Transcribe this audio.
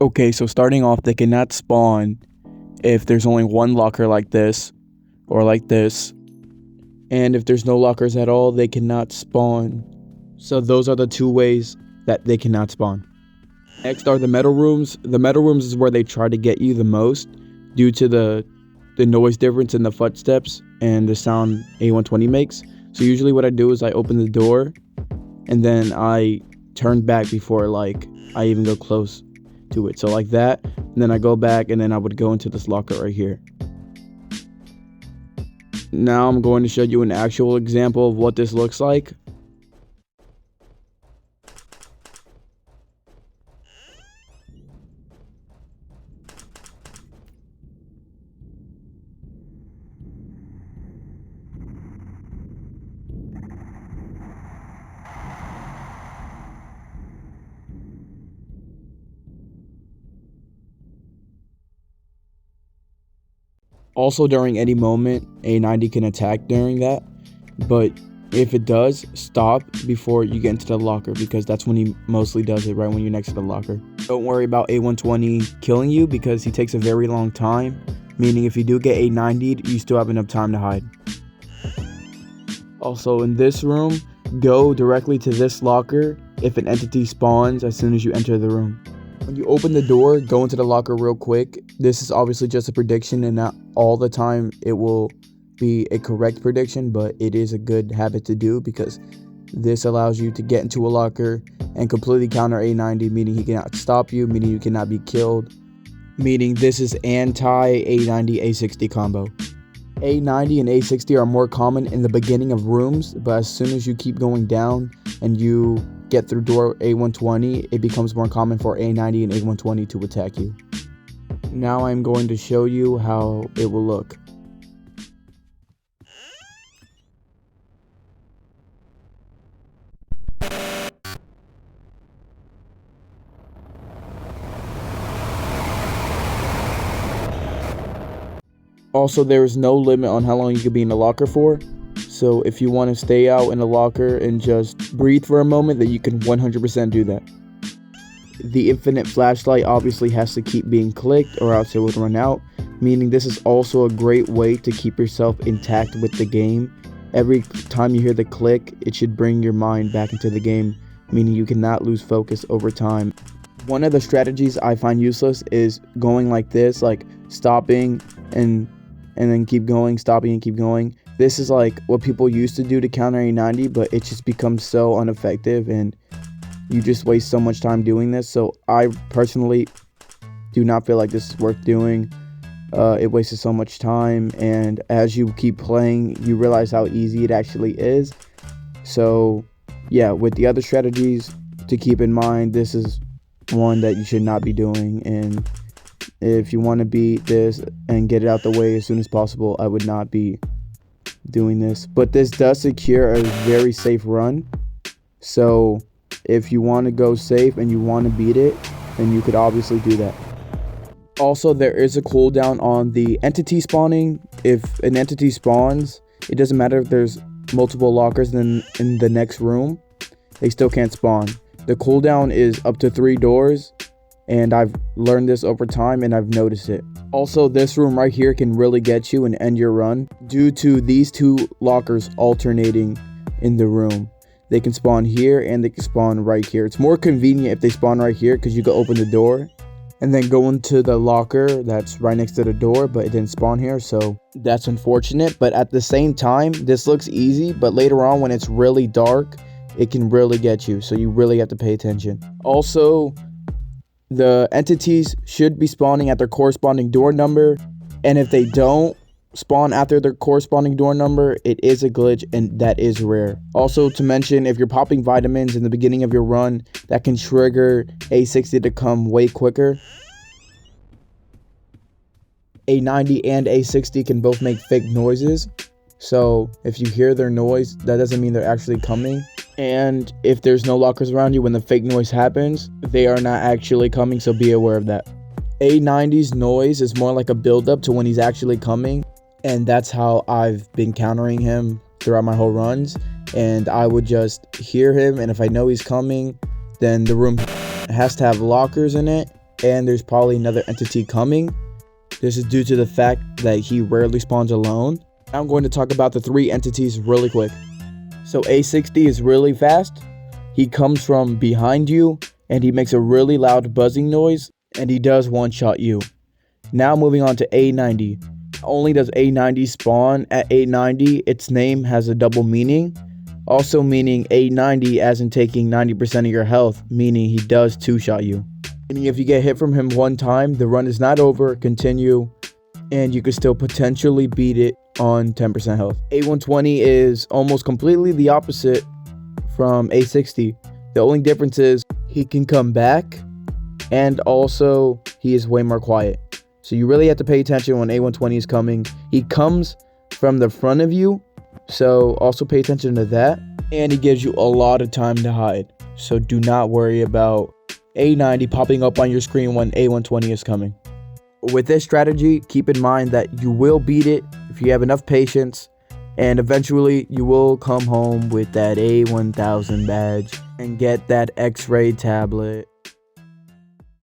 Okay, so starting off, they cannot spawn if there's only one locker like this or like this. And if there's no lockers at all, they cannot spawn. So those are the two ways that they cannot spawn. Next are the metal rooms. The metal rooms is where they try to get you the most due to the noise difference in the footsteps and the sound A120 makes. So usually what I do is I open the door and then I turn back before I even go close to it. So like that, and then I go back and then I would go into this locker right here. Now I'm going to show you an actual example of what this looks like. Also, during any moment, A90 can attack during that, but if it does, stop before you get into the locker, because that's when he mostly does it, right when you're next to the locker. Don't worry about A120 killing you, because he takes a very long time, meaning if you do get A90'd, you still have enough time to hide. Also, in this room, go directly to this locker if an entity spawns as soon as you enter the room. When you open the door, go into the locker real quick. This is obviously just a prediction, and not all the time it will be a correct prediction, but it is a good habit to do because this allows you to get into a locker and completely counter A90, meaning he cannot stop you, meaning you cannot be killed, meaning this is anti-A90 A60 combo. A90 and A60 are more common in the beginning of rooms, but as soon as you keep going down and you get through door A120, it becomes more common for A90 and A120 to attack you. Now I'm going to show you how it will look. Also, there is no limit on how long you can be in the locker for. So if you want to stay out in the locker and just breathe for a moment, then you can 100% do that. The infinite flashlight obviously has to keep being clicked or else it would run out, meaning this is also a great way to keep yourself intact with the game. Every time you hear the click, it should bring your mind back into the game, meaning you cannot lose focus over time. One of the strategies I find useless is going like this, like stopping and then keep going, stopping and keep going. This is like what people used to do to counter A90, but it just becomes so ineffective and you just waste so much time doing this. So I personally do not feel like this is worth doing. It wastes so much time, and as you keep playing, you realize how easy it actually is. So yeah, with the other strategies to keep in mind, this is one that you should not be doing, and if you want to beat this and get it out the way as soon as possible, I would not be doing this. But this does secure a very safe run, so if you want to go safe and you want to beat it, then you could obviously do that. Also, there is a cooldown on the entity spawning. If an entity spawns, it doesn't matter if there's multiple lockers in the next room, they still can't spawn. The cooldown is up to 3 doors, and I've learned this over time and I've noticed it. Also, this room right here can really get you and end your run due to these 2 lockers alternating in the room. They can spawn here and they can spawn right here. It's more convenient if they spawn right here because you can open the door and then go into the locker that's right next to the door, but it didn't spawn here, so that's unfortunate. But at the same time, this looks easy, but later on when it's really dark, it can really get you, so you really have to pay attention. Also, the entities should be spawning at their corresponding door number, and if they don't spawn after their corresponding door number, it is a glitch and that is rare. Also to mention, if you're popping vitamins in the beginning of your run, that can trigger A60 to come way quicker. A90 and A60 can both make fake noises, so if you hear their noise, that doesn't mean they're actually coming. And if there's no lockers around you when the fake noise happens, they are not actually coming, so be aware of that. A90's noise is more like a build-up to when he's actually coming, and that's how I've been countering him throughout my whole runs. And I would just hear him, and if I know he's coming, then the room has to have lockers in it, and there's probably another entity coming. This is due to the fact that he rarely spawns alone. Now I'm going to talk about the 3 entities really quick. So A60 is really fast. He comes from behind you and he makes a really loud buzzing noise, and he does one-shot you. Now moving on to A90. Not only does A90 spawn at A90, its name has a double meaning. Also meaning A90 as in taking 90% of your health, meaning he does two-shot you. Meaning if you get hit from him one time, the run is not over, continue, and you could still potentially beat it on 10% health. A120 is almost completely the opposite from A60. The only difference is he can come back, and also he is way more quiet. So you really have to pay attention when A120 is coming. He comes from the front of you, so also pay attention to that. And he gives you a lot of time to hide. So do not worry about A90 popping up on your screen when A120 is coming. With this strategy, keep in mind that you will beat it if you have enough patience, and eventually you will come home with that A1000 badge and get that X-ray tablet.